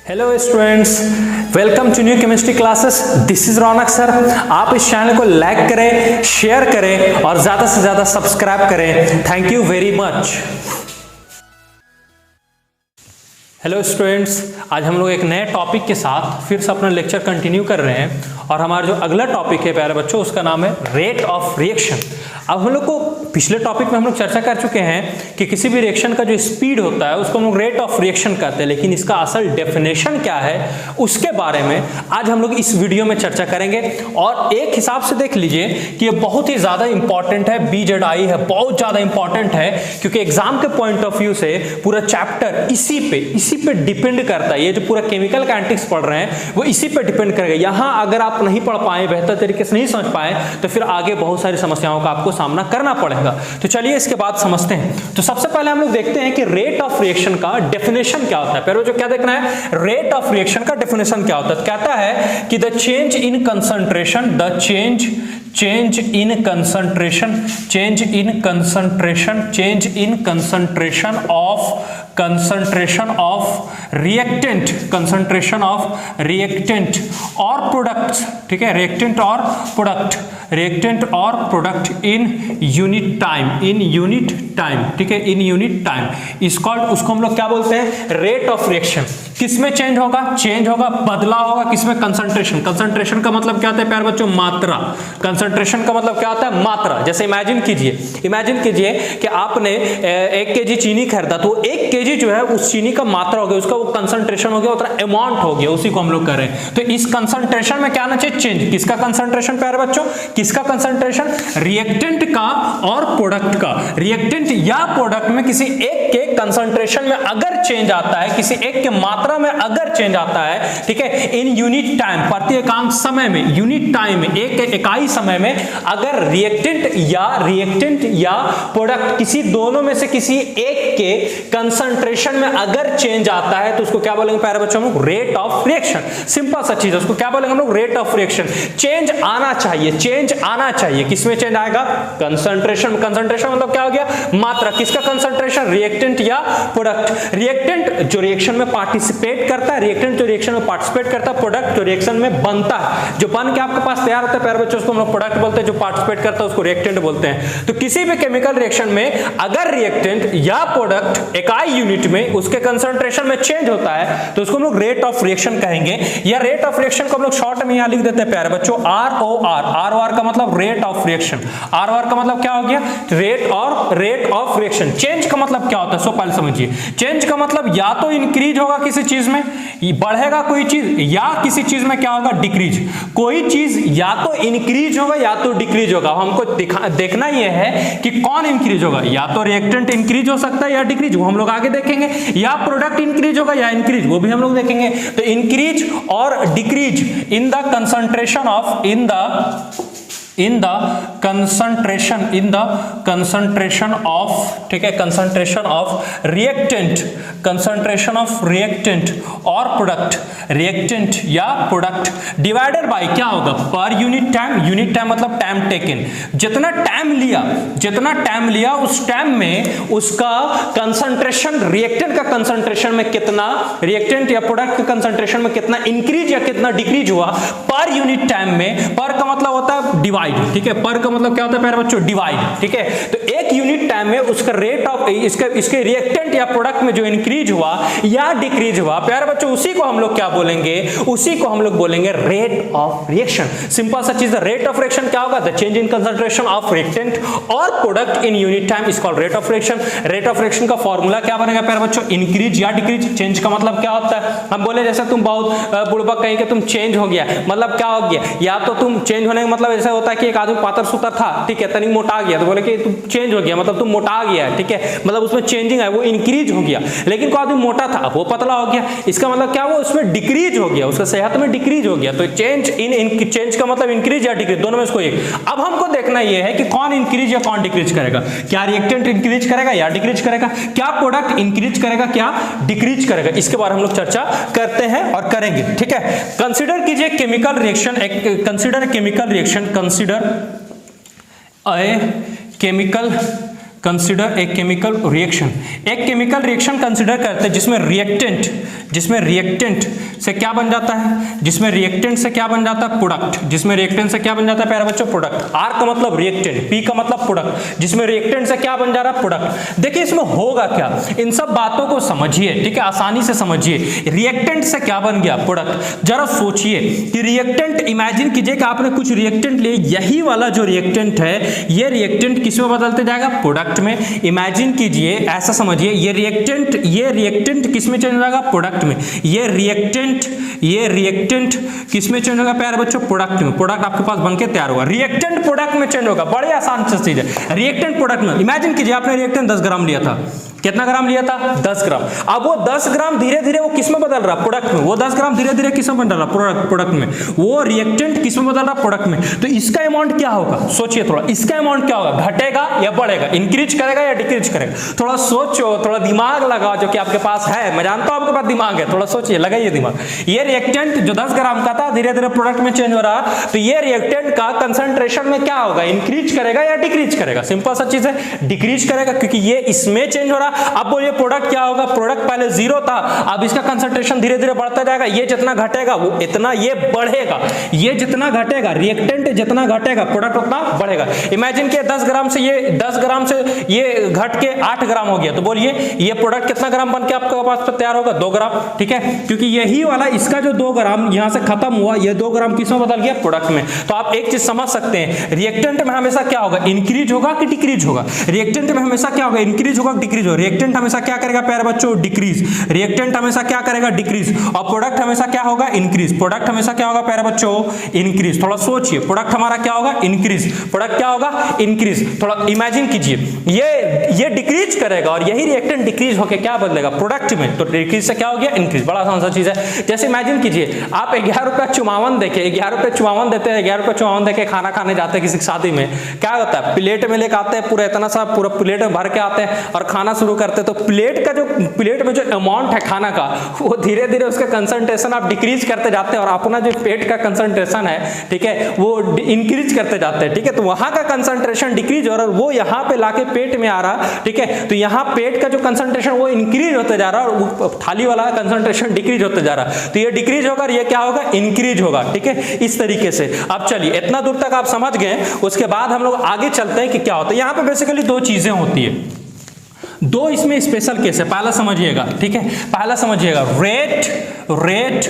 Hello students, welcome to new chemistry classes. This is Raunak sir. आप इस channel को like करें, शेयर करें और ज्यादा से ज्यादा सब्सक्राइब करें। Thank you very much. Hello students, आज हम लोग एक नए टॉपिक के साथ फिर से अपना लेक्चर कंटिन्यू कर रहे हैं और हमारा जो अगला टॉपिक है प्यारे बच्चों, उसका नाम है रेट ऑफ रिएक्शन। अब हम लोग को पिछले टॉपिक में हम लोग चर्चा कर चुके हैं कि किसी भी रिएक्शन का जो स्पीड होता है उसको हम लोग रेट ऑफ रिएक्शन कहते हैं, लेकिन इसका असल डेफिनेशन क्या है उसके बारे में आज हम लोग इस वीडियो में चर्चा करेंगे। और एक हिसाब से देख लीजिए कि ये बहुत ही ज्यादा इंपॉर्टेंट है, BZI है, बहुत ज्यादा इंपॉर्टेंट है, क्योंकि एग्जाम के पॉइंट ऑफ व्यू से पूरा चैप्टर इसी पे डिपेंड करता है। ये जो पूरा केमिकल काइनेटिक्स पढ़ रहे हैं वो इसी पे डिपेंड करेगा। यहां अगर आप नहीं पढ़ पाए, बेहतर तरीके से नहीं समझ पाए, तो फिर आगे बहुत सारी समस्याओं का आपको सामना करना पड़ेगा। तो चलिए इसके बाद समझते हैं। तो सबसे पहले हम लोग देखते हैं कि रेट ऑफ रिएक्शन का डेफिनेशन क्या होता है। पहले जो क्या देखना है, रेट ऑफ रिएक्शन का डेफिनेशन क्या होता है। कहता है कि the change in concentration, the change in concentration of reactant और प्रोडक्ट, ठीक है, रिएक्टेंट और प्रोडक्ट इन यूनिट टाइम, ठीक है, इन यूनिट टाइम इज कॉल्ड, उसको हम लोग क्या बोलते हैं, रेट ऑफ रिएक्शन। किसमें चेंज होगा, बदलाव होगा किसमें, कंसंट्रेशन का मतलब क्या होता है प्यारे बच्चों, मात्रा। कंसंट्रेशन का मतलब क्या होता है, मात्रा। जैसे इमेजिन कीजिए कि आपने 1 kg चीनी खरीदा, तो 1 kg जो है उस चीनी का मात्रा हो गया, उसका वो कंसंट्रेशन हो गया, उतना अमाउंट हो गया, उसी को हम लोग कर रहे हैं। तो इस कंसंट्रेशन में क्या आना चाहिए, चेंज। किसका कंसंट्रेशन प्यारे बच्चों, किसका कंसंट्रेशन, रिएक्टेंट का और प्रोडक्ट का। रिएक्टेंट या प्रोडक्ट में किसी एक के कंसंट्रेशन में अगर चेंज आता है, किसी एक के मात्रा में अगर चेंज आता है, ठीक है, इन यूनिट टाइम, प्रति एकांक समय में, यूनिट टाइम में, एक इकाई समय में, अगर रिएक्टेंट या प्रोडक्ट किसी दोनों में से किसी एक के कंसंट्रेशन में अगर चेंज आता है, तो उसको क्या बोलेंगे प्यारे बच्चों हम लोग, रेट ऑफ रिएक्शन। सिंपल सा चीज है, उसको क्या बोलेंगे हम लोग, रेट ऑफ रिएक्शन। चेंज आना चाहिए। किसमें चेंज आएगा, कंसंट्रेशन मतलब क्या हो गया, मात्रा। किसका कंसंट्रेशन, रिएक्टेंट या प्रोडक्ट। रिएक्टेंट जो रिएक्शन में पार्टिसिपेट करता है, प्रोडक्ट जो रिएक्शन में बनता है, जो बन के आपके पास तैयार होता है प्यारे बच्चों, उसको हम लोग प्रोडक्ट बोलते हैं। जो पार्टिसिपेट करता है उसको रिएक्टेंट बोलते हैं। तो किसी भी केमिकल रिएक्शन में अगर रिएक्टेंट या प्रोडक्ट इकाई यूनिट में उसके कंसंट्रेशन में चेंज होता है, तो उसको हम लोग रेट ऑफ रिएक्शन कहेंगे। या रेट ऑफ रिएक्शन को हम लोग शॉर्ट में यहां लिख देते हैं प्यारे बच्चों, ROR का मतलब रेट ऑफ रिएक्शन। ROR का मतलब क्या हो गया, रेट ऑफ रिएक्शन। चेंज का मतलब क्या होता है, सो पहले समझिए। चेंज का मतलब या तो इंक्रीज होगा किसी चीज में, बढ़ेगा कोई चीज, या किसी चीज में क्या होगा, डिक्रीज। कोई चीज या तो इंक्रीज होगा या तो डिक्रीज होगा। हमको देखना यह है कि कौन इंक्रीज होगा, या तो रिएक्टेंट इंक्रीज हो सकता है या डिक्रीज, वो हम लोग आगे देखेंगे, या प्रोडक्ट इंक्रीज होगा या इंक्रीज, वो भी हम लोग देखेंगे। तो इंक्रीज और decrease in the concentration of ठीक है, कंसंट्रेशन ऑफ रिएक्टेंट और प्रोडक्ट, रिएक्टेंट या प्रोडक्ट डिवाइडेड बाय क्या होगा, पर यूनिट टाइम मतलब टाइम टेकन। जितना टाइम लिया उस टाइम में उसका कंसंट्रेशन, रिएक्टेंट का कंसंट्रेशन में कितना, रिएक्टेंट या प्रोडक्ट के कंसंट्रेशन में कितना इंक्रीज या कितना डिक्रीज हुआ पर यूनिट टाइम में। पर का मतलब होता है डिवाइड, ठीक है, पर का मतलब क्या होता है प्यारे बच्चों, डिवाइड, ठीक है। तो एक यूनिट टाइम में उसका रेट ऑफ इसके रिएक्टेंट या प्रोडक्ट में जो इंक्रीज हुआ या डिक्रीज हुआ प्यारे बच्चों, उसी को हम लोग क्या बोलेंगे, रेट ऑफ रिएक्शन। सिंपल सा चीज है। रेट ऑफ रिएक्शन क्या होगा, the change in concentration of reactant और product in unit time is called rate of reaction. Rate of reaction का फॉर्मूला क्या बनेगा प्यारे बच्चों, इंक्रीज या डिक्रीज। चेंज का मतलब क्या होता है, हम बोले जैसे तुम बहुत बुड़बक कहीं के तुम चेंज हो गया, मतलब क्या हो गया, या तो तुम चेंज होने का मतलब ऐसा होता है कि एक आदमी पातर सुतर था, ठीक है, तनी मोटा गया, तो बोले कि तुम चेंज हो गया, मतलब तुम मोटा गया है, ठीक है, मतलब उसमें चेंजिंग है, वो इंक्रीज हो गया। लेकिन कोई आदमी मोटा था, वो पतला हो गया, इसका मतलब क्या, वो उसमें डिक्रीज हो गया, उसका सेहत में डिक्रीज हो गया। तो चेंज का मतलब इंक्रीज या डिक्रीज, दोनों में से कोई एक। अब हमको देखना यह है कि कौन इंक्रीज या कौन डिक्रीज करेगा। क्या रिएक्टेंट इंक्रीज करेगा या डिक्रीज करेगा, क्या प्रोडक्ट इंक्रीज करेगा क्या डिक्रीज करेगा, इसके बारे में हम लोग चर्चा करते हैं और करेंगे, ठीक है। कंसीडर कीजिए chemical reaction, consider consider a chemical reaction. एक केमिकल रिएक्शन कंसीडर करते हैं जिसमें रिएक्टेंट जिसमें रिएक्टेंट से क्या बन जाता है, जिसमें रिएक्टेंट से क्या बन जाता है, प्रोडक्ट, जिसमें रिएक्टेंट से क्या बन जाता है प्यारे बच्चों, प्रोडक्ट। आर का मतलब रिएक्टेंट, पी का मतलब प्रोडक्ट, जिसमें रिएक्टेंट से क्या बन जा रहा है, प्रोडक्ट। देखिए इसमें होगा क्या, इन सब बातों को समझिए, ठीक है, आसानी से समझिए। रिएक्टेंट से क्या बन गया, प्रोडक्ट। जरा सोचिए कि रिएक्टेंट, इमेजिन कीजिए कि आपने कुछ रिएक्टेंट लिए, यही वाला जो रिएक्टेंट है ये रिएक्टेंट किस में बदलते जाएगा, प्रोडक्ट में। इमेजिन कीजिए, ऐसा समझिए, ये रिएक्टेंट किस में चेंज हो जाएगा, प्रोडक्ट में। ये रिएक्टेंट किस में चेंज होगा प्यारे बच्चों, प्रोडक्ट में। प्रोडक्ट आपके पास बनके तैयार होगा, रिएक्टेंट प्रोडक्ट में चेंज होगा। बड़े आसान चीज है, रिएक्टेंट प्रोडक्ट में। इमेजिन कीजिए आपने रिएक्टेंट 10 ग्राम लिया था, कितना ग्राम लिया था, 10 ग्राम। अब वो 10 ग्राम धीरे धीरे वो किस में बदल रहा, प्रोडक्ट में। वो 10 ग्राम धीरे धीरे किस में बदल रहा, प्रोडक्ट में। वो रिएक्टेंट किस में बदल रहा, प्रोडक्ट में। तो इसका अमाउंट क्या होगा, सोचिए थोड़ा, इसका अमाउंट क्या होगा, घटेगा या बढ़ेगा, इंक्रीज करेगा या डिक्रीज करेगा। थोड़ा सोचो, थोड़ा दिमाग लगाओ, जो कि आपके पास है, मैं जानता हूं आपके पास दिमाग है, थोड़ा सोचिए, लगाइए दिमाग। ये रिएक्टेंट जो 10 ग्राम का था धीरे धीरे प्रोडक्ट में चेंज हो रहा, तो ये रिएक्टेंट का कंसंट्रेशन में क्या होगा, इंक्रीज करेगा या डिक्रीज करेगा। सिंपल सा चीज है, डिक्रीज करेगा, क्योंकि ये इसमें चेंज हो रहा। अब बोलिए प्रोडक्ट क्या होगा, प्रोडक्ट पहले 0 था, अब इसका कंसंट्रेशन धीरे धीरे बढ़ता जाएगा। ये जितना घटेगा वो इतना ये बढ़ेगा, ये जितना घटेगा, रिएक्टेंट जितना घटेगा प्रोडक्ट उतना बढ़ेगा। इमेजिन कि 10 ग्राम से ये घट के 8 ग्राम हो गया, तो बोलिए ये प्रोडक्ट कितना ग्राम बन के आपके पास तैयार होगा, 2 ग्राम, ठीक है। क्योंकि यही वाला इसका जो 2 ग्राम यहां से खत्म हुआ, ये 2 ग्राम किस में बदल गया, प्रोडक्ट में। तो आप एक चीज समझ सकते हैं, रिएक्टेंट में हमेशा क्या होगा, इंक्रीज होगा कि डिक्रीज होगा। रिएक्टेंट में हमेशा क्या होगा, इंक्रीज होगा कि डिक्रीज होगा। रिएक्टेंट हमेशा क्या करेगा प्यारे बच्चों, डिक्रीज। रिएक्टेंट हमेशा क्या करेगा, डिक्रीज। और प्रोडक्ट हमेशा क्या होगा, इंक्रीज। प्रोडक्ट हमेशा क्या होगा प्यारे बच्चों, इंक्रीज। थोड़ा सोचिए, प्रोडक्ट हमारा क्या होगा, इंक्रीज। प्रोडक्ट क्या होगा, इंक्रीज। थोड़ा इमेजिन कीजिए, ये डिक्रीज करेगा और यही रिएक्टेंट डिक्रीज होकर क्या बदलेगा, प्रोडक्ट में। तो डिक्रीज से क्या हो गया, इंक्रीज। बड़ा आसान सा चीज है। जैसे इमेजिन कीजिए आप 11 रुपया चुमावन देके, 11 रुपये चुमावन देते हैं, 11 रुपये चुमावन देके खाना खाने जाते हैं किसी शादी में, क्या होता है, प्लेट में लेकर आते हैं, पूरा इतना सा पूरा प्लेट में भर के आते हैं और खाना शुरू करते हैं। तो प्लेट में जो अमाउंट है खाना का, वो धीरे धीरे उसका कंसंट्रेशन आप डिक्रीज करते जाते हैं और अपना जो पेट का कंसंट्रेशन है, ठीक है, वो इंक्रीज करते जाते हैं, ठीक है। तो वहां का कंसंट्रेशन डिक्रीज हो रहा है, वो यहाँ पे लाके पेट में आ रहा, ठीक है। तो यहाँ पेट का जो कंसंट्रेशन वो इंक्रीज होते जा रहा है और थाली वाला कंसंट्रेशन डिक्रीज होते जा रहा है। तो ये डिक्रीज होगा और ये क्या होगा, इंक्रीज होगा, ठीक है, इस तरीके से। अब चलिए, इतना दूर तक आप समझ गए, उसके बाद हम लोग आगे चलते हैं कि क्या होता है। यहाँ पे बेसिकली 2 चीजें होती है, 2 इसमें स्पेशल केस है। पहला समझिएगा, ठीक है, पहला समझिएगा, रेट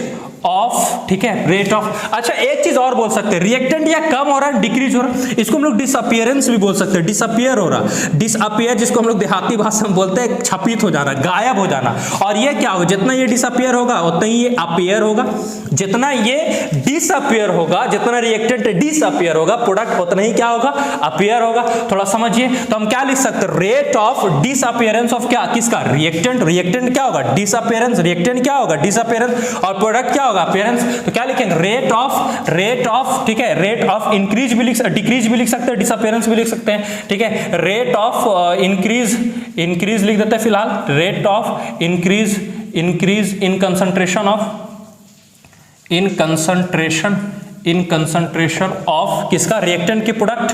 ऑफ, ठीक है, रेट ऑफ। अच्छा, एक चीज और बोल सकते हैं, रिएक्टेंट या कम हो रहा है, डिक्रीज हो रहा है, इसको हम लोग डिसअपियरेंस भी बोल सकते हैं। डिसअपियर हो रहा, डिसअपियर, जिसको हम लोग देहाती भाषा में बोलते हैं छपित हो जाना, गायब हो जाना। और ये क्या होगा, जितना ये डिसअपियर होगा उतना ही ये अपीयर होगा। जितना ये डिसअपियर होगा, जितना रिएक्टेंट डिसअपियर होगा, प्रोडक्ट उतना ही क्या होगा, अपीयर होगा। थोड़ा समझिए, तो हम क्या लिख सकते हैं, रेट ऑफ डिसअपियरेंस ऑफ क्या, किसका, रिएक्टेंट। रिएक्टेंट क्या होगा, डिसअपियरेंस। रिएक्टेंट क्या होगा, डिसअपियरेंस। और प्रोडक्ट क्या होगा, अपीयरेंस। तो क्या लिखेंगे, रेट ऑफ, ठीक है, रेट ऑफ इंक्रीज भी डिक्रीज भी लिख सकते हैं, डिसअपियरेंस भी लिख सकते हैं, ठीक है। रेट ऑफ इंक्रीज लिख देते हैं फिलहाल, rate of increase in concentration of किसका, रिएक्टेंट की प्रोडक्ट।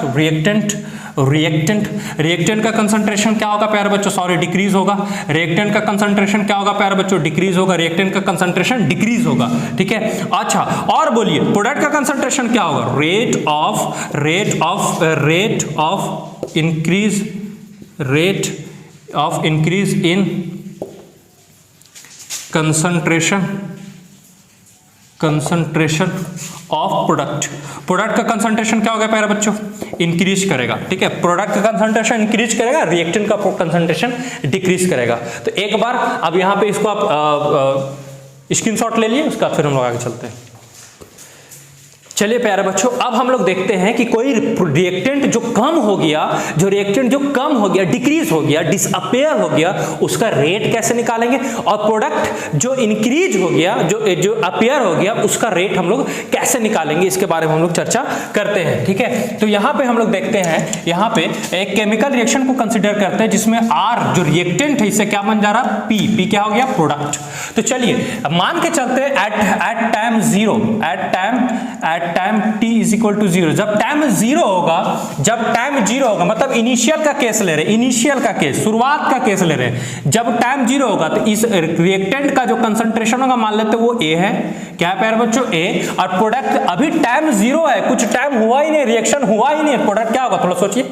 रिएक्टेंट का कंसंट्रेशन क्या होगा प्यारे बच्चों, सॉरी, डिक्रीज होगा। रिएक्टेंट का कंसंट्रेशन क्या होगा प्यारे बच्चों, डिक्रीज होगा। रिएक्टेंट का कंसंट्रेशन डिक्रीज होगा, ठीक है। अच्छा, और बोलिए प्रोडक्ट का कंसंट्रेशन क्या होगा, rate of increase in concentration of product का कंसंट्रेशन क्या होगा प्यारे बच्चों, इंक्रीज करेगा, ठीक है। प्रोडक्ट का कंसंट्रेशन इंक्रीज करेगा, रिएक्टेंट का कंसंट्रेशन डिक्रीज करेगा। तो एक बार अब यहाँ पे इसको आप स्क्रीनशॉट ले लिए, उसका फिर हम लोग आगे चलते हैं। चलिए प्यारे बच्चों, अब हम लोग देखते हैं कि कोई रिएक्टेंट जो कम हो गया, डिक्रीज हो गया, डिसअपियर हो गया, उसका रेट कैसे निकालेंगे। और प्रोडक्ट जो इंक्रीज हो गया, जो अपियर हो गया, उसका रेट हम लोग कैसे निकालेंगे, इसके बारे में हम लोग चर्चा करते हैं, ठीक है। तो यहाँ पे हम लोग देखते हैं, यहाँ पे एक केमिकल रिएक्शन को कंसिडर करते हैं जिसमें आर जो रिएक्टेंट है, इससे क्या बन जा रहा, पी क्या हो गया, प्रोडक्ट। तो चलिए मान के चलते हैं at time time t is equal to 0। जब टाइम 0 होगा, जब टाइम 0 होगा मतलब इनिशियल का केस ले रहे, इनिशियल का केस, शुरुआत का केस ले रहे। जब टाइम 0 होगा तो इस रिएक्टेंट का जो कंसंट्रेशन होगा मान लेते वो A है, क्या है प्यारे बच्चों A, और प्रोडक्ट अभी टाइम 0 है, कुछ टाइम हुआ ही नहीं, रिएक्शन हुआ ही नहीं, प्रोडक्ट क्या होगा, थोड़ा सोचिए,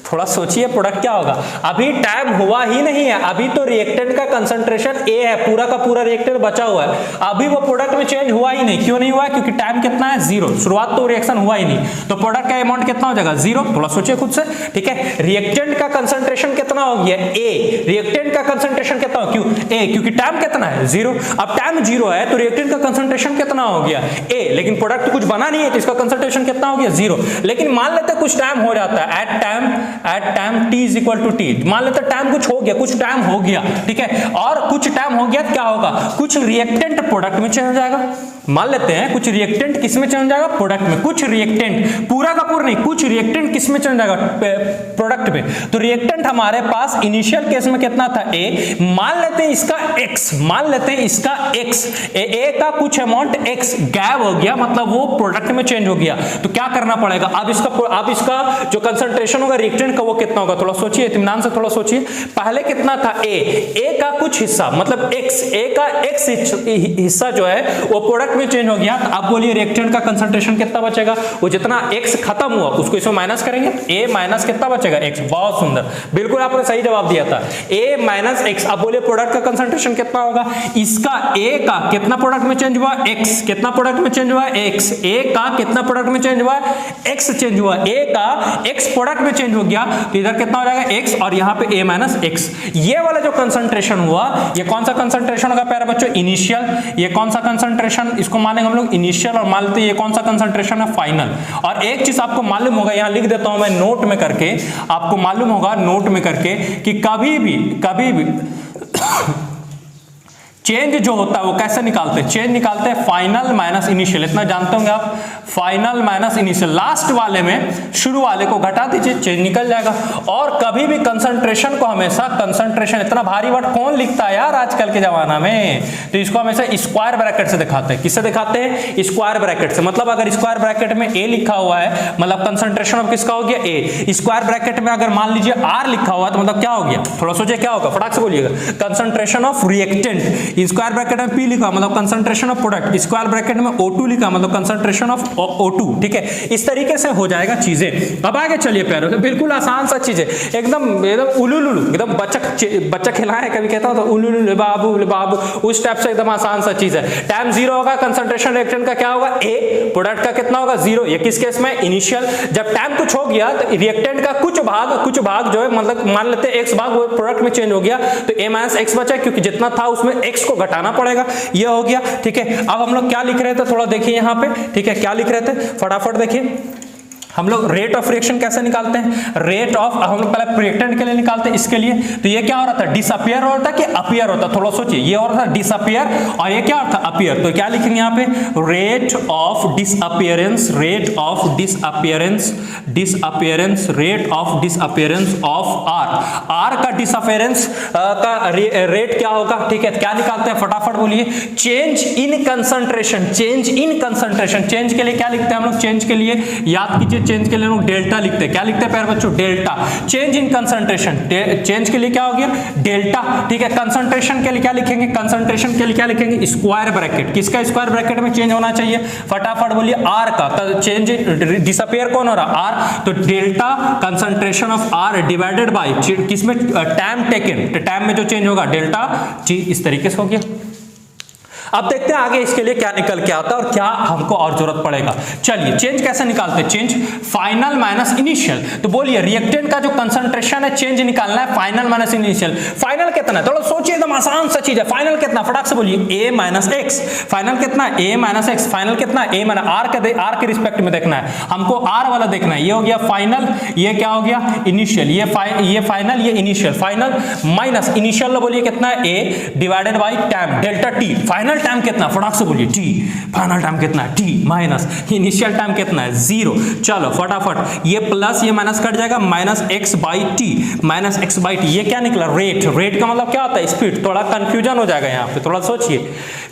थोड़ा सोचिए, प्रोडक्ट क्या होगा, अभी टाइम हुआ ही नहीं है, अभी तो रिएक्टेंट का कंसंट्रेशन A है, पूरा का पूरा रिएक्टेंट बचा हुआ है, अभी वो प्रोडक्ट में चेंज हुआ ही नहीं। क्यों नहीं हुआ है? क्योंकि टाइम कितना है 0, शुरुआत तो रिएक्शन हुआ ही नहीं, तो प्रोडक्ट का अमाउंट कितना हो जाएगा 0। थोड़ा सोचिए खुद से, ठीक है। रिएक्टेंट का कंसंट्रेशन कितना हो गया A, रिएक्टेंट का कंसंट्रेशन कितना हो, क्यों A, क्योंकि टाइम कितना है 0। अब टाइम 0 है तो रिएक्टेंट का कंसंट्रेशन कितना हो गया A, लेकिन प्रोडक्ट तो कुछ बना नहीं है तो इसका कंसंट्रेशन कितना हो गया 0। लेकिन मान लेते कुछ टाइम हो जाता है, at time t is equal to T, मान लेते टाइम कुछ हो गया, कुछ टाइम हो गया, ठीक है, और कुछ टाइम हो गया क्या होगा, कुछ रिएक्टेंट प्रोडक्ट में चेंज हो जाएगा। मान लेते हैं कुछ रिएक्टेंट किस में चेंज हो जाएगा, प्रोडक्ट में, कुछ रिएक्टेंट, पूरा का पूरा नहीं, कुछ रिएक्टेंट किस में चेंज हो जाएगा, प्रोडक्ट में। तो रिएक्टेंट हमारे पास इनिशियल केस में कितना था A, मान लेते हैं इसका X, मान लेते हैं इसका X, A का कुछ अमाउंट X गायब हो गया, मतलब वो प्रोडक्ट में चेंज हो गया। तो क्या करना पड़ेगा, अब इसका जो कंसंट्रेशन होगा रिएक्टेंट का वो कितना होगा, थोड़ा सोचिए, इत्मीनान से थोड़ा सोचिए। पहले कितना था A का कुछ हिस्सा मतलब X, A का X हिस्सा जो है वो प्रोडक्ट में चेंज हो गया। तो आप बोलिए रिएक्टेंट का कंसंट्रेशन कितना बचेगा, वो जितना X खत्म हुआ उसको इसमें माइनस करेंगे, A माइनस कितना बचेगा X। बहुत सुंदर, बिल्कुल आपने सही जवाब दिया था, A माइनस X। अब बोलिए प्रोडक्ट का कंसंट्रेशन कितना होगा, इसका A का कितना प्रोडक्ट में चेंज हुआ, X कितना प्रोडक्ट में चेंज हुआ, X, A का कितना प्रोडक्ट में चेंज हुआ, X चेंज हुआ, A का X प्रोडक्ट में चेंज हो गया, तो इधर कितना हो जाएगा X और यहाँ पे A माइनस X। ये वाला जो कंसंट्रेशन हुआ ये कौन सा कंसंट्रेशन होगा प्यारे बच्चों, इनिशियल। ये कौन सा कंसंट्रेशन, इसको मानेंगे हम लोग इनिशियल, और मान लेते हैं ये कौन सा कंसंट्रेशन है, फाइनल। और एक चीज आपको मालूम होगा, यहाँ लिख देता हूं मैं नोट में करके, आपको मालूम होगा नोट में करके कि कभी भी चेंज जो होता है वो कैसे निकालते हैं, चेंज निकालते हैं फाइनल माइनस इनिशियल, इतना जानते होंगे आप, फाइनल माइनस इनिशियल। लास्ट वाले में शुरू वाले को घटा दीजिए, चेंज निकल जाएगा। और कभी भी कंसंट्रेशन को हमेशा, कंसंट्रेशन इतना भारी वर्ड कौन लिखता है यार आजकल के जमाना में, तो इसको हमेशा स्क्वायर ब्रैकेट से दिखाते हैं। किससे दिखाते हैं, स्क्वायर ब्रैकेट से। मतलब अगर स्क्वायर ब्रैकेट में A लिखा हुआ है मतलब कंसंट्रेशन ऑफ किसका हो गया A, स्क्वायर ब्रैकेट में अगर मान लीजिए R लिखा हुआ है तो मतलब क्या हो गया, थोड़ा सोचिए क्या होगा, फटाक से बोलिएगा, concentration of reactant. Square bracket में P लिखा मतलब concentration of product, square bracket में O2 लिखा मतलब कंसंट्रेशन ऑफ O2, ठीक है। इस तरीके से हो जाएगा चीजें। अब आगे चलिए प्यारे, तो बिल्कुल आसान सा चीज है, एकदम उलुलुलु, एकदम बच्चा खिलाए कभी कहता हो तो उलुलुलु बाबू बाबू, उस टाइप से एकदम आसान सा चीज है। टाइम 0 होगा, कंसंट्रेशन रिएक्टेंट का क्या होगा A, प्रोडक्ट का कितना होगा 0। ये किस केस में, इनिशियल। जब टाइम कुछ हो गया तो रिएक्टेंट का कुछ भाग जो है मतलब मान लेते हैं X भाग वो प्रोडक्ट में चेंज हो गया, तो A माइनस X बचा, क्योंकि जितना था उसमें X को घटाना पड़ेगा, ये हो गया, ठीक है। अब हम लोग क्या लिख रहे थे, थोड़ा देखिए यहाँ पे, ठीक है, क्या लिख रहे थे फटाफट देखिए। हम लोग रेट ऑफ रिएक्शन कैसे निकालते हैं, रेट ऑफ, हम लोग पहले रिएक्टेंट के लिए निकालते हैं, इसके लिए तो ये क्या हो रहा था, डिसअपियर हो रहा था कि अपीयर होता, थोड़ा सोचिए, ये हो रहा था डिसअपियर और ये क्या होता अपीयर। तो क्या लिखेंगे यहाँ पे, rate of disappearance, rate of disappearance, rate of disappearance of R का डिसअपियरेंस का रेट क्या होगा, ठीक है। क्या निकालते हैं फटाफट बोलिए, change in concentration, change in concentration. Change के लिए क्या लिखते हैं हम लोग, चेंज के लिए याद कीजिए, चेंज के लिए लोग डेल्टा लिखते हैं। क्या लिखते हैं प्यारे बच्चों, delta. Change in concentration, change के लिए क्या हो गया डेल्टा, ठीक है। कंसंट्रेशन के लिए क्या लिखेंगे, कंसंट्रेशन के लिए क्या लिखेंगे, स्क्वायर ब्रैकेट। किसका स्क्वायर ब्रैकेट में चेंज होना चाहिए, फटाफट बोलिए, आर का। चेंज डिसअपियर कौन हो रहा, आर, तो delta concentration of R divided by किसमें, टाइम टेकन, टाइम में जो चेंज होगा डेल्टा टी, इस तरीके से हो गया। अब देखते हैं आगे इसके लिए क्या निकल के आता है और क्या हमको और जरूरत पड़ेगा। चलिए चेंज कैसे निकालते हैं, चेंज फाइनल माइनस इनिशियल। तो बोलिए रिएक्टेंट का जो कंसंट्रेशन है चेंज निकालना है, फाइनल माइनस इनिशियल। फाइनल कितना है, थोड़ा सोचिए, एकदम आसान सा चीज है। फाइनल कितना, फटाक से बोलिए, A माइनस एक्स। फाइनल कितना है, A माइनस एक्स। फाइनल कितना है, A माइनस आर के रिस्पेक्ट में देखना है हमको, आर वाला देखना है। ये हो गया फाइनल, ये क्या हो गया इनिशियल, ये फाइनल, ये इनिशियल। फाइनल माइनस इनिशियल बोलिए कितना है, A divided by time delta T. Final time कितना, फटाक से बोलिए टी। फाइनल टाइम कितना है, टी माइनस इनिशियल टाइम कितना है, 0। चलो फटाफट, ये प्लस ये माइनस कट जाएगा, minus x by T, minus x by T. ये क्या निकला, रेट। रेट का मतलब क्या होता है, स्पीड। थोड़ा कंफ्यूजन हो जाएगा यहाँ पे, थोड़ा सोचिए।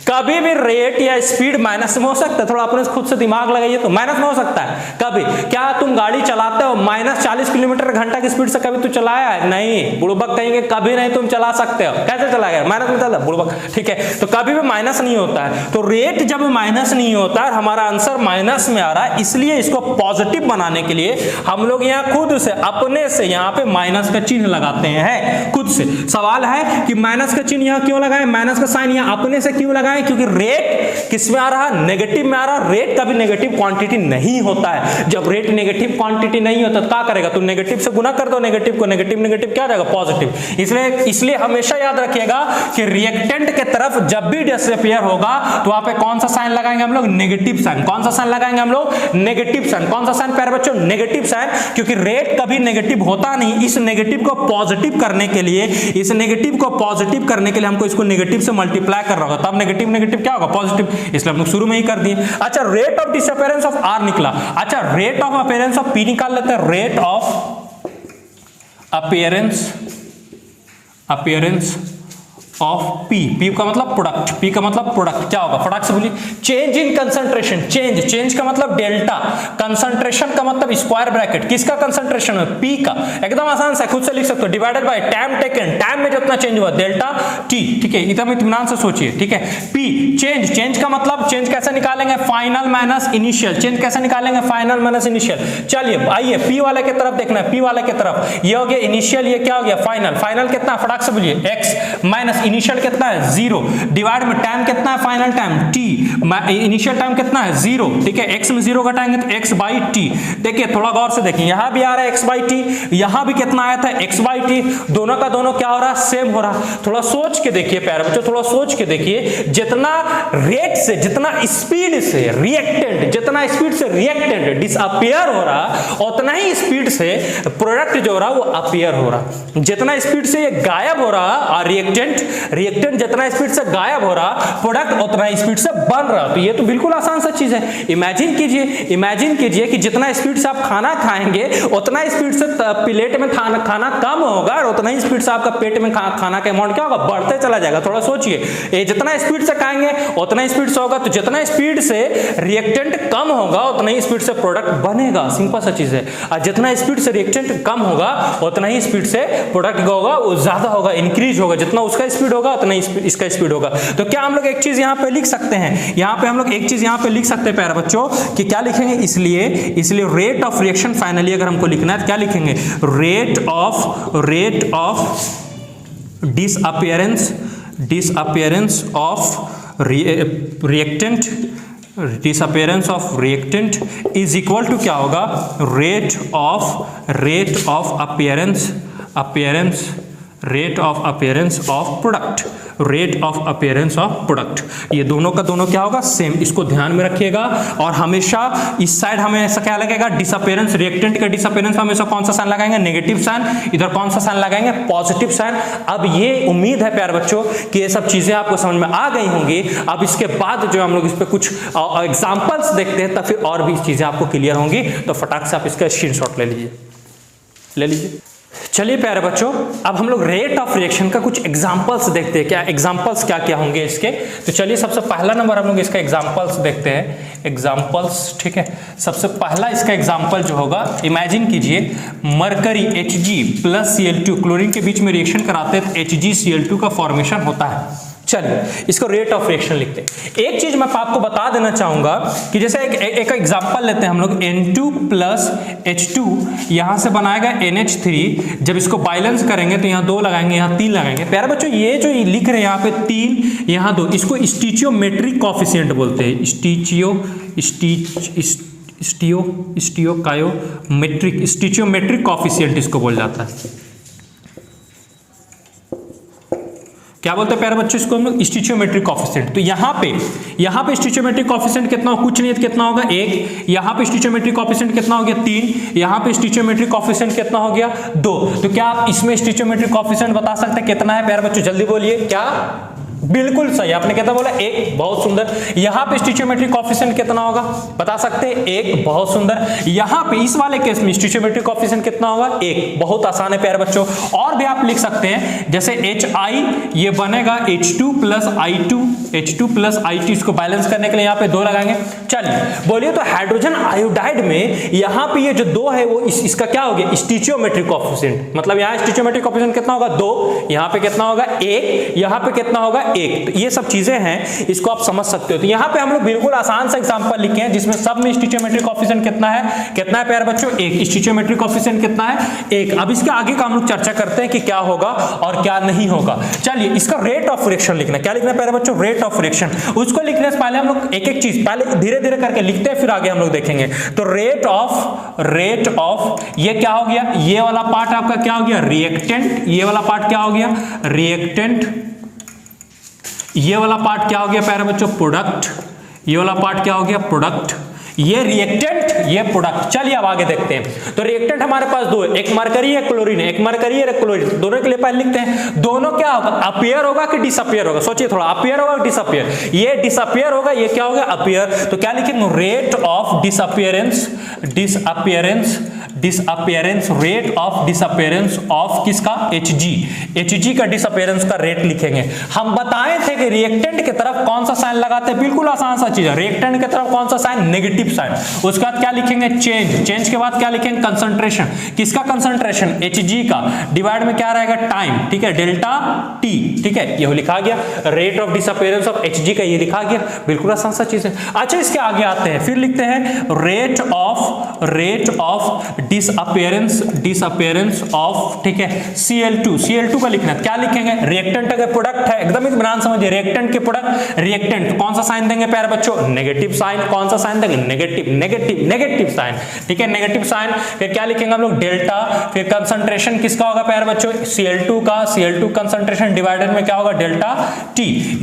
कभी भी रेट या स्पीड माइनस में हो सकता है, थोड़ा अपने खुद से दिमाग लगाइए तो माइनस में हो सकता है कभी। क्या तुम गाड़ी चलाते हो -40 किलोमीटर घंटा की स्पीड से कभी तू चलाया है? नहीं, बुड़बक कहेंगे कभी नहीं तुम चला सकते हो। कैसे चलाएगा? माइनस में चला बुड़बक, ठीक है। तो कभी भी माइनस नहीं होता है। तो रेट जब माइनस नहीं होता है, हमारा आंसर माइनस में आ रहा है, इसलिए इसको पॉजिटिव बनाने के लिए हम लोग यहाँ खुद से अपने से यहाँ पे माइनस का चिन्ह लगाते हैं खुद से। सवाल है कि माइनस का चिन्ह यहाँ क्यों लगाएं, माइनस का साइन यहाँ अपने से क्यों लगाएं? क्योंकि रेट किस में आ रहा है? नेगेटिव में आ रहा है। रेट कभी नेगेटिव क्वांटिटी नहीं होता है। जब रेट नेगेटिव क्वांटिटी नहीं होता तो क्या करेगा? तो नेगेटिव से गुना कर दो नेगेटिव को, नेगेटिव नेगेटिव क्या आ जाएगा? पॉजिटिव। इसलिए हमेशा याद रखिएगा कि रिएक्टेंट के तरफ जब भी डिसअपियर होगा तो वहां पे कौन सा साइन लगाएंगे हम लोग? Negative sign. कौन सा साइन लगाएंगे हम लोग? Negative sign. कौन सा साइन प्यारे बच्चों? नेगेटिव साइन, क्योंकि रेट कभी नेगेटिव होता नहीं। इस नेगेटिव को पॉजिटिव करने के लिए, इस नेगेटिव को पॉजिटिव करने के लिए हमको इसको नेगेटिव से मल्टीप्लाई कर रहा होगा, तब नेगेटिव नेगेटिव क्या होगा? पॉजिटिव। इसलिए हम लोग शुरू में ही कर दिए। अच्छा, rate of disappearance of R निकला। अच्छा, rate of appearance of P निकाल लेते हैं। Rate of appearance of P. P का मतलब प्रोडक्ट, पी का मतलब प्रोडक्ट क्या होगा? प्रोडक्ट से बोलिए। चेंज इन कंसंट्रेशन, चेंज का मतलब डेल्टा, कंसंट्रेशन का मतलब स्क्वायर ब्रैकेट। किसका कंसंट्रेशन है? पी का। एकदम आसान से खुद से लिख सकते हो, divided by time taken, time में जितना चेंज हुआ डेल्टा टी, ठीक है। एकदम इत्मीनान से सोचिए, ठीक है। पी चेंज का मतलब, चेंज कैसे निकालेंगे? Final minus initial. चेंज कैसे निकालेंगे? Final minus initial. चलिए आइए पी वाले की तरफ देखना है, पी वाले की तरफ। ये हो गया इनिशियल, ये क्या हो गया? फाइनल। फाइनल कितना? फटाक से बोलिए। एक्स माइनस इनिशियल कितना है? 0, डिवाइड में टाइम कितना है? Final time T, initial time कितना है? 0, ठीक है। x में 0 घटाएंगे तो x बाई टी। देखिए थोड़ा गौर से देखिए, यहां भी आ रहा है x बाई टी, यहां भी कितना आया था? x by T. दोनों का दोनों क्या हो रहा है? सेम हो रहा। थोड़ा सोच के देखिए प्यारे बच्चों, थोड़ा सोच के देखिए। जितना रेट से, जितना स्पीड से रिएक्टेंट डिसअपियर हो रहा, उतना ही स्पीड से प्रोडक्ट जो हो रहा वो अपीयर हो रहा। जितना स्पीड से ये गायब हो रहा और रिएक्टेंट जितना स्पीड से गायब हो रहा, प्रोडक्ट उतना स्पीड से बन रहा। तो ये तो बिल्कुल आसान सा चीज है। इमेजिन कीजिए कि जितना स्पीड से आप खाना खाएंगे उतना स्पीड से प्लेट में खाना कम होगा और उतना ही स्पीड से आपका पेट में खाना का अमाउंट क्या होगा? बढ़ते चला जाएगा। थोड़ा सोचिए, ये जितना स्पीड से खाएंगे उतना स्पीड से होगा, तो जितना स्पीड से रिएक्टेंट कम होगा उतना ही स्पीड से प्रोडक्ट बनेगा। सिंपल सा चीज है। और जितना स्पीड से रिएक्टेंट कम होगा उतना ही स्पीड से प्रोडक्ट होगा वो ज्यादा होगा, इंक्रीज होगा। जितना उसका स्पीड होगा उतना इसका स्पीड होगा। तो क्या हम लोग एक चीज यहां पे लिख सकते हैं? यहां पे हम लोग एक चीज यहां पे लिख सकते हैं प्यारे बच्चों कि क्या लिखेंगे? इसलिए रेट ऑफ रिएक्शन फाइनली अगर हमको लिखना है तो क्या लिखेंगे? Rate of disappearance of reactant is equal to क्या होगा? Rate of appearance of product. ये दोनों का दोनों क्या होगा? सेम। इसको ध्यान में रखिएगा। और हमेशा इस साइड हमें ऐसा क्या लगेगा? डिसअपियरेंस, रिएक्टेंट का डिसअपियरेंस हमेशा कौन सा साइन लगाएंगे? Negative sign. इधर कौन सा साइन लगाएंगे? Positive sign. अब ये उम्मीद है प्यारे बच्चों कि ये सब चीजें आपको समझ में आ गई होंगी। अब इसके बाद जो हम लोग इस पे कुछ एग्जांपल्स देखते हैं, तब फिर और भी चीजें आपको क्लियर होंगी। तो फटाक से आप इसका स्क्रीनशॉट ले लीजिए। चलिए प्यारे बच्चों, अब हम लोग रेट ऑफ रिएक्शन का कुछ एग्जांपल्स देखते हैं। क्या एग्जांपल्स क्या होंगे इसके? तो चलिए सबसे पहला नंबर हम लोग इसका एग्जांपल्स देखते हैं। एग्जांपल्स, ठीक है। सबसे पहला इसका एग्जांपल जो होगा, इमेजिन कीजिए mercury Hg plus Cl2 chlorine के बीच में रिएक्शन कराते हैं तो HgCl2 का फॉर्मेशन होता है। चलिए इसको रेट ऑफ रिएक्शन लिखते हैं। एक चीज मैं आपको बता देना चाहूंगा कि जैसे एक एग्जांपल लेते हैं हम लोग, N2 प्लस H2 यहां से बनाएगा NH3। जब इसको बैलेंस करेंगे तो यहाँ 2 लगाएंगे, यहाँ 3 लगाएंगे। प्यारे बच्चों ये जो लिख रहे हैं यहाँ पे 3 यहाँ 2, इसको स्टीचियोमेट्रिक कॉफिशिएंट बोलते हैं। स्टीचियोमेट्रिक कॉफिशिएंट इसको बोल जाता है। क्या बोलते हैं प्यारे बच्चों? इसको हम लोग स्टीचियोमेट्रिक कॉफिशिएंट। तो यहाँ पे स्टीचियोमेट्रिक कॉफिशिएंट कितना हो? कुछ नहीं है, कितना होगा? 1। यहाँ पे स्टीचियोमेट्रिक कॉफिशिएंट कितना हो गया? 3। यहाँ पे स्टीचियोमेट्रिक कॉफिशिएंट कितना हो गया? 2। तो क्या आप इसमें स्टीचियोमेट्रिक कॉफिशिएंट बता सकते हैं कितना है प्यारे बच्चों? जल्दी बोलिए। क्या बिल्कुल सही, आपने कहता बोला एक, बहुत सुंदर। यहां पे स्टिचियोमेट्रिक कोएफिशिएंट कितना होगा बता सकते हैं, एक, बहुत सुंदर। यहां पे इस वाले केस में स्टिचियोमेट्रिक कोएफिशिएंट कितना होगा, एक, बहुत आसान है प्यारे बच्चों। और भी आप लिख सकते हैं जैसे HI ये बनेगा H2 plus I2, H2 plus I2, इसको बैलेंस करने के लिए यहाँ पे 2 लगाएंगे। चलिए बोलिए तो हाइड्रोजन आयोडाइड में यहाँ पे ये जो 2 है वो इसका क्या हो गया, स्टिचियोमेट्रिक कोएफिशिएंट, मतलब यहाँ स्टिचियोमेट्रिक कोएफिशिएंट कितना होगा 2, यहाँ पे कितना होगा 1, यहाँ पे कितना होगा 1। तो ये सब चीजें हैं, इसको आप समझ सकते हो। तो यहाँ पे हम लोग बिल्कुल आसान सा एग्जांपल लिखे हैं जिसमें सब में स्टिचियोमेट्रिक कोएफिशिएंट कितना है प्यारे बच्चों, 1। स्टिचियोमेट्रिक कोएफिशिएंट कितना है, 1। अब इसके आगे का हम लोग चर्चा करते हैं कि क्या होगा और क्या नहीं होगा। चलिए इसका रेट ऑफ रिएक्शन लिखना, क्या लिखना है प्यारे बच्चों, रेट ऑफ रिएक्शन। उसको लिखने से पहले हम लोग एक एक चीज पहले धीरे धीरे करके लिखते हैं, फिर आगे हम लोग देखेंगे। तो रेट ऑफ ये क्या हो गया, ये वाला पार्ट आपका क्या हो गया, रिएक्टेंट। ये वाला पार्ट क्या हो गया, रिएक्टेंट। ये वाला पार्ट क्या हो गया प्यारे बच्चों, प्रोडक्ट। ये वाला पार्ट क्या हो गया, प्रोडक्ट। ये रिएक्टेंट, ये प्रोडक्ट। चलिए अब आगे देखते हैं। तो रिएक्टेंट हमारे पास 2 है, एक मरकरी है, क्लोरीन है, एक मरकरी है, एक क्लोरीन। दोनों के लिए पहले लिखते हैं, दोनों क्या होगा, अपीयर होगा कि डिसअपीयर होगा। सोचिए थोड़ा, अपीयर होगा डिसअपीयर, ये डिसअपीयर होगा, ये क्या होगा, अपीयर। तो क्या लिखेंगे, rate of disappearance, rate of disappearance of किसका, Hg का डिसअपीयरेंस का रेट लिखेंगे। हम बताए थे कि रिएक्टेंट की तरफ कौन सा साइन लगाते हैं, बिल्कुल आसान सा चीज है। रिएक्टेंट की तरफ कौन सा साइन, नेगेटिव साइन। उसके बाद क्या लिखेंगे, चेंज के बाद क्या लिखेंगे, कंसंट्रेशन। किसका कंसंट्रेशन, Hg का, डिवाइड में क्या रहेगा, टाइम, ठीक है, डेल्टा T, ठीक है, ये लिखा गया। Rate of disappearance of Hg का ये लिखा गया, बिल्कुल आसान सा चीज है। अच्छा इसके आगे आते हैं, फिर लिखते हैं रेट ऑफ डिसअपीयरेंस ऑफ, ठीक है, Cl2 का लिखना है। क्या लिखेंगे, रिएक्टेंट का प्रोडक्ट है, एकदम इत्मीनान समझिए, रिएक्टेंट के प्रोडक्ट, रिएक्टेंट कौन सा साइन देंगे प्यारे बच्चों, नेगेटिव साइन। कौन सा साइन देंगे, नेगेटिव साइन, ठीक है, नेगेटिव साइन। फिर क्या लिखेंगे हम लोग, डेल्टा। फिर कंसंट्रेशन किसका होगा प्यारे बच्चों, Cl2 का, Cl2 कंसंट्रेशन डिवाइडेड में क्या होगा, डेल्टा T।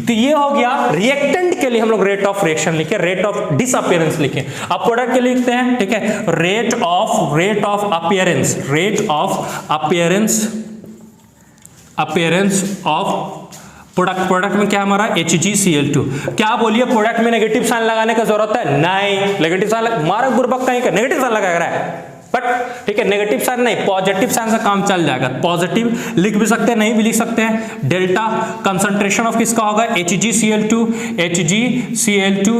तो ये हो गया रिएक्टेंट के लिए हम लोग रेट ऑफ रिएक्शन लिखे, रेट ऑफ डिसअपीयरेंस लिखे। अब प्रोडक्ट के लिए लिखते हैं, ठीक है, rate of appearance of product में क्या हमारा HgCl2। क्या बोलिए, प्रोडक्ट में नेगेटिव साइन लगाने का जरूरत है, नहीं। नेगेटिव साइन मारा गुरबक कहीं का नेगेटिव साइन लगा रहा है, बट ठीक है, नेगेटिव साइन नहीं, पॉजिटिव साइन से काम चल जाएगा। पॉजिटिव लिख भी सकते हैं, नहीं भी लिख सकते हैं। डेल्टा कंसंट्रेशन ऑफ किसका होगा, HgCl2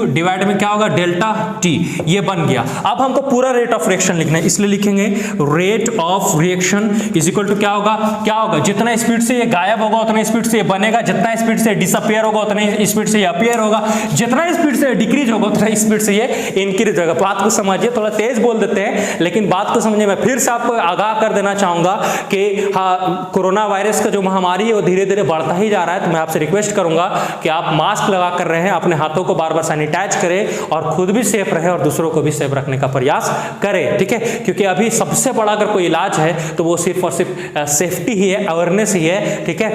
डिवाइड में क्या होगा, डेल्टा T। ये बन गया। अब हमको पूरा रेट ऑफ रिएक्शन लिखना है, इसलिए लिखेंगे rate of reaction is equal to क्या होगा, जितना स्पीड से ये गायब होगा उतना स्पीड से ये बनेगा, जितना स्पीड से डिसअपीयर होगा उतना स्पीड से ये अपीयर होगा, जितना स्पीड से डिक्रीज होगा उतना स्पीड से ये इंक्रीज होगा। बात को समझिए, थोड़ा तेज बोल देते हैं लेकिन बात को समझने में फिर से आपको आगाह कर देना चाहूंगा कि हाँ, कोरोना वायरस का जो महामारी है वो धीरे धीरे बढ़ता ही जा रहा है। तो मैं आपसे रिक्वेस्ट करूंगा कि आप मास्क लगा कर रहे हैं, अपने हाथों को बार बार सैनिटाइज करें और खुद भी सेफ रहे और दूसरों को भी सेफ रखने का प्रयास करें, ठीक है। क्योंकि अभी सबसे बड़ा अगर कोई इलाज है तो वो सिर्फ और सिर्फ सेफ्टी ही है, अवेयरनेस ही है, ठीक है।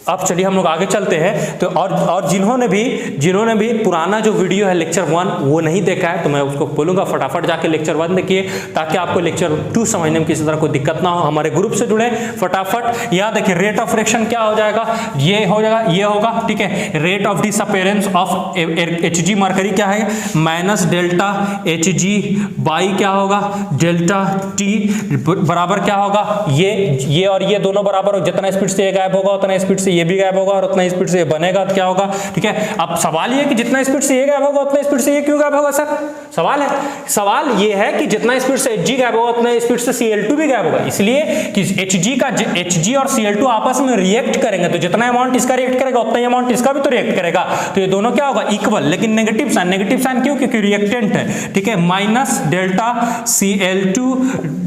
अब चलिए हम लोग आगे चलते हैं। तो और जिन्होंने भी पुराना जो वीडियो है लेक्चर 1 वो नहीं देखा है तो मैं उसको बोलूंगा फटाफट जाके लेक्चर 1 देखिए, ताकि आपको लेक्चर 2 समझने में किसी तरह कोई दिक्कत ना हो। हमारे ग्रुप से जुड़े फटाफट। यहाँ देखिए रेट ऑफ रिएक्शन क्या हो जाएगा, ये हो जाएगा, ये होगा, ठीक है। Rate of disappearance of Hg mercury क्या है, माइनस डेल्टा Hg बाई क्या होगा, डेल्टा T बराबर क्या होगा, ये और ये दोनों बराबर हो, जितना स्पीड से ये गायब होगा उतना स्पीड से ये भी गायब होगा और उतना स्पीड से ये बनेगा, क्या होगा, ठीक है। अब सवाल ये कि जितना स्पीड से ये गायब होगा उतना स्पीड से ये क्यों गायब होगा सर, सवाल ये है कि जितना स्पीड से Hg गायब होगा उतना स्पीड से Cl2 भी गायब होगा, इसलिए कि Hg और Cl2 आपस में रिएक्ट करेंगे, तो जितना अमाउंट इसका रिएक्ट करेगा उतना अमाउंट इसका भी तो रिएक्ट करेगा, तो ये दोनों क्या होगा, इक्वल। लेकिन नेगेटिव साइन क्यों, क्योंकि रिएक्टेंट है, ठीक है। माइनस डेल्टा Cl2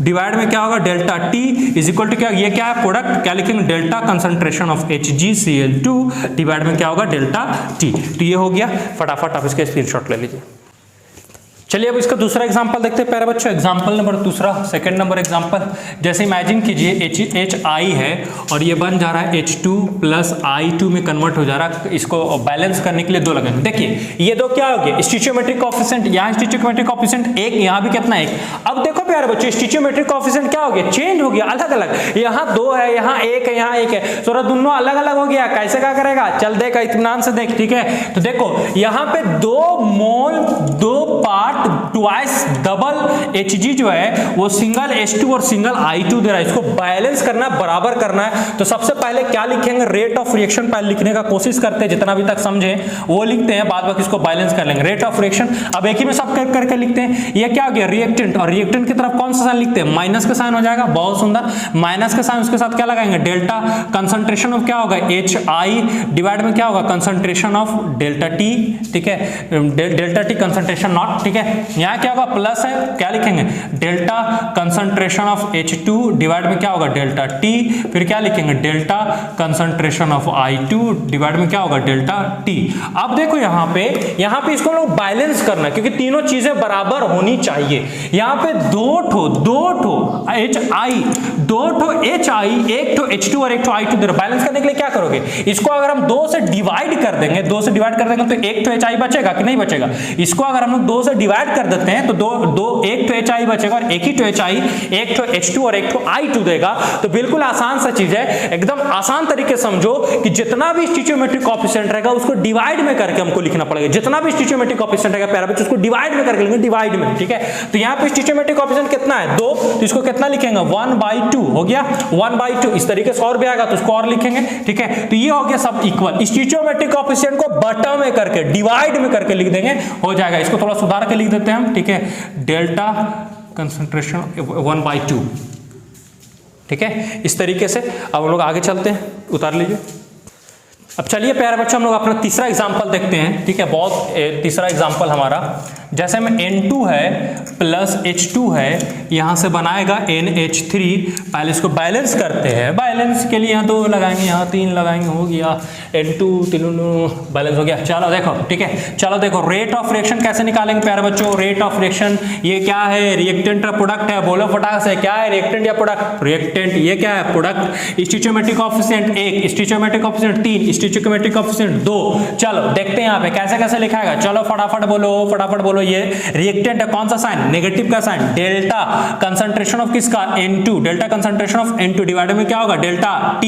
डिवाइड में क्या होगा, delta T is equal to क्या, ये क्या है, प्रोडक्ट, क्या लिखेंगे, delta concentration of HgCl2 divide में क्या होगा, डेल्टा T। तो ये हो गया, फटाफट आप इसके स्क्रीनशॉट ले लीजिए। चलिए अब इसका दूसरा एग्जांपल देखते हैं प्यारे बच्चों। एग्जांपल नंबर दूसरा, सेकंड नंबर एग्जांपल। जैसे इमेजिन कीजिए HI है और ये बन जा रहा है H2 प्लस I2 में कन्वर्ट हो जा रहा है। इसको बैलेंस करने के लिए दो लगाएंगे। देखिए ये दो क्या हो गया, स्टिचियोमेट्रिक कोएफिशिएंट, यहाँ स्टिचियोमेट्रिक कोएफिशिएंट एक, यहाँ भी कितना एक। अब देखो प्यारे बच्चों स्टिचियोमेट्रिक कोएफिशिएंट क्या हो गया, चेंज हो गया, अलग अलग। यहाँ 2 है, यहाँ 1 है, यहाँ 1 है, तो दोनों अलग अलग हो गया। कैसे क्या करेगा, चल देख इत्मीनान से देख, ठीक है। तो देखो यहाँ पे 2 मोल 2 पार्ट ट्वाइस डबल Hg जो है वो सिंगल H2 और सिंगल I2 दे रहा है। इसको बैलेंस करना है, बराबर करना है। तो सबसे पहले क्या लिखेंगे, रेट ऑफ रिएक्शन पहले लिखने का कोशिश करते हैं, जितना अभी तक समझे वो लिखते हैं, बाद बाकी इसको बैलेंस कर लेंगे। रेट ऑफ रिएक्शन अब एक ही में सब करके लिखते हैं। ये क्या हो गया, रिएक्टेंट, और रिएक्टेंट की तरफ कौन सा साइन लिखते हैं, माइनस का साइन हो जाएगा। बहुत सुंदर, माइनस का साइन, उसके साथ क्या लगाएंगे, डेल्टा। कंसंट्रेशन ऑफ क्या होगा, HI डिवाइड में क्या होगा, कंसंट्रेशन ऑफ डेल्टा T, ठीक है, डेल्टा T कंसंट्रेशन नॉट, ठीक है। यहाँ क्या होगा, प्लस है, क्या लिखेंगे, delta concentration of H2 divide में क्या होगा, डेल्टा T, फिर क्या लिखेंगे, delta concentration of I2 divide में क्या होगा, डेल्टा T। अब देखो यहाँ पे इसको हम लोग बैलेंस करना है, क्योंकि तीनों चीजें बराबर होनी चाहिए। यहाँ पे दो ठो HI, एक ठो H2 और एक ठो I2 दे रहा। बैलेंस करने के लिए क्या करोगे, इसको अगर हम 2 से डिवाइड कर देंगे, 2 से डिवाइड कर देंगे तो एक ठो HI बचेगा कि नहीं बचेगा। इसको अगर हम लोग 2 से डिवाइड कर देते हैं तो एक ठो HI बचेगा और एक ही ठो HI, एक ठो H2 और एक ठो I2 देगा। तो बिल्कुल आसान सा चीज है, एकदम आसान तरीके से समझो कि जितना भी स्टिचियोमेट्रिक कोएफिशिएंट रहेगा उसको डिवाइड में करके हमको लिखना पड़ेगा। जितना भी स्टिचियोमेट्रिक कोएफिशिएंट रहेगा प्यारे बच्चों उसको डिवाइड में करके लिखेंगे, डिवाइड में, ठीक है। तो यहाँ पे स्टिचियोमेट्रिक कोएफिशिएंट कितना है, 2, तो इसको कितना लिखेंगे, 1/2 हो गया, 1/2। इस तरीके से और भी आएगा तो उसको और लिखेंगे, ठीक है। तो ये हो गया सब इक्वल। स्टिचियोमेट्रिक कोएफिशिएंट को बटा में करके, डिवाइड में करके लिख देंगे, हो जाएगा। इसको थोड़ा सुधार के लिख देते हैं हम, ठीक है, डेल्टा कंसंट्रेशन 1/2, ठीक है। इस तरीके से अब हम लोग आगे चलते हैं, उतार लीजिए। अब चलिए प्यारे बच्चों हम लोग अपना तीसरा एग्जांपल देखते हैं, ठीक है। बहुत तीसरा एग्जांपल हमारा, जैसे में N2 है प्लस H2 है, यहाँ से बनाएगा NH3। पहले इसको बैलेंस करते हैं। बैलेंस के लिए यहाँ 2 लगाएंगे, यहाँ 3 लगाएंगे, हो गया N2 तीनों बैलेंस हो गया। चलो देखो, ठीक है, चलो देखो रेट ऑफ रिएक्शन कैसे निकालेंगे प्यारे बच्चों। रेट ऑफ रिएक्शन ये क्या है, रिएक्टेंट का प्रोडक्ट है, बोलो फटाक से, क्या है, रिएक्टेंट या प्रोडक्ट, रिएक्टेंट। ये क्या है, product. Stoichiometric coefficient 1, stoichiometric coefficient 3, stoichiometric coefficient 2। चलो देखते हैं यहाँ पे कैसे कैसे लिखाएगा। चलो फटाफट बोलो। ये रिएक्टेंट है, कौन सा साइन, नेगेटिव का साइन, डेल्टा कंसंट्रेशन ऑफ किसका, N2, delta concentration of N2 divide में क्या होगा, डेल्टा T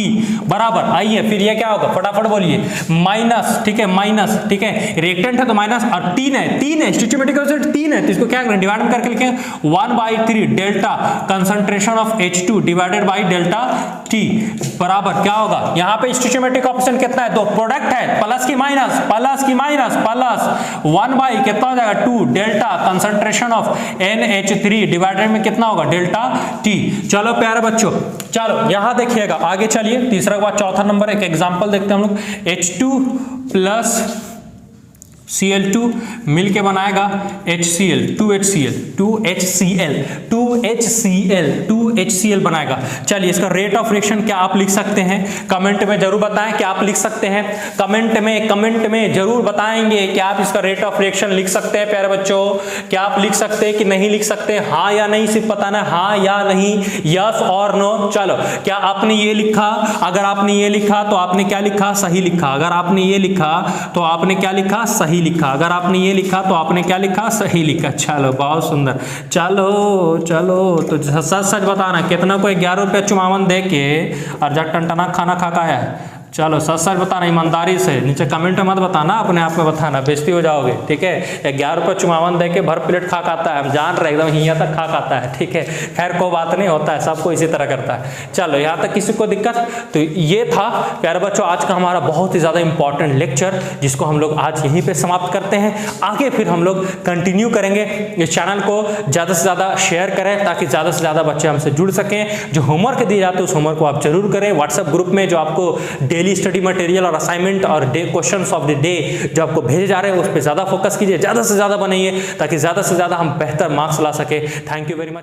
बराबर। आइए फिर ये क्या होगा, फटाफट बोलिए, माइनस, ठीक है, माइनस, ठीक है, रिएक्टेंट है तो माइनस, और 3 है स्टिचियोमेट्रिक कोएफिशिएंट 3 है, तो इसको क्या करें, डिवाइड में करके लिखेंगे 1/3 delta concentration of H2 divided by delta T बराबर क्या होगा। यहाँ पे स्टिचियोमेट्रिक कोएफिशिएंट कितना है, 2, प्रोडक्ट है, प्लस की माइनस, प्लस 1 कितना हो जाएगा, 2 delta concentration of NH3 divided में कितना होगा, डेल्टा T। चलो प्यारे बच्चों, चलो यहां देखिएगा, आगे चलिए। तीसरा के बाद चौथा नंबर एक एग्जांपल देखते हैं हम लोग। H2 प्लस Cl2 मिलके बनाएगा HCl, 2HCl बनाएगा। चलिए इसका रेट ऑफ रिएक्शन क्या आप लिख सकते हैं, कमेंट में जरूर बताएं कि आप लिख सकते हैं। कमेंट में जरूर बताएंगे कि आप इसका रेट ऑफ रिएक्शन लिख सकते हैं प्यारे बच्चों। क्या आप लिख सकते हैं कि नहीं लिख सकते, हाँ या नहीं सिर्फ बताना है, हाँ या नहीं, यस और नो। चलो क्या आपने ये लिखा, अगर आपने ये लिखा तो आपने क्या लिखा, सही लिखा। अगर आपने ये लिखा तो आपने क्या लिखा, सही लिखा। अगर आपने ये लिखा तो आपने क्या लिखा, सही लिखा। चलो बहुत सुंदर। चलो तो सच बताना, कितना को 11 रुपये चुमावन दे के और जब टनटना खाना खा का है। चलो सच बताना, ईमानदारी से, नीचे कमेंट में मत बताना, अपने आप में बताना, बेइज्जती हो जाओगे, ठीक है। 11 रुपये चुमावन दे के भर प्लेट खा खाता है, हम जान रहे एकदम हिया तक खा खाता है, ठीक है। खैर कोई बात नहीं, होता है, सबको इसी तरह करता है। चलो यहाँ तक किसी को दिक्कत, तो ये था प्यारे बच्चों आज का हमारा बहुत ही ज़्यादा इंपॉर्टेंट लेक्चर, जिसको हम लोग आज यहीं पर समाप्त करते हैं। आगे फिर हम लोग कंटिन्यू करेंगे। इस चैनल को ज़्यादा से ज़्यादा शेयर करें ताकि ज़्यादा से ज़्यादा बच्चे हमसे जुड़ सकें। जो होमवर्क दिए जाते हैं उस होमवर्क को आप जरूर करें। व्हाट्सएप ग्रुप में जो आपको डेली स्टडी मटेरियल और असाइनमेंट और क्वेश्चंस ऑफ द डे जो आपको भेजे जा रहे हैं उस पर ज़्यादा फोकस कीजिए, ज़्यादा से ज़्यादा बनाइए ताकि ज़्यादा से ज़्यादा हम बेहतर मार्क्स ला सके। Thank you very much.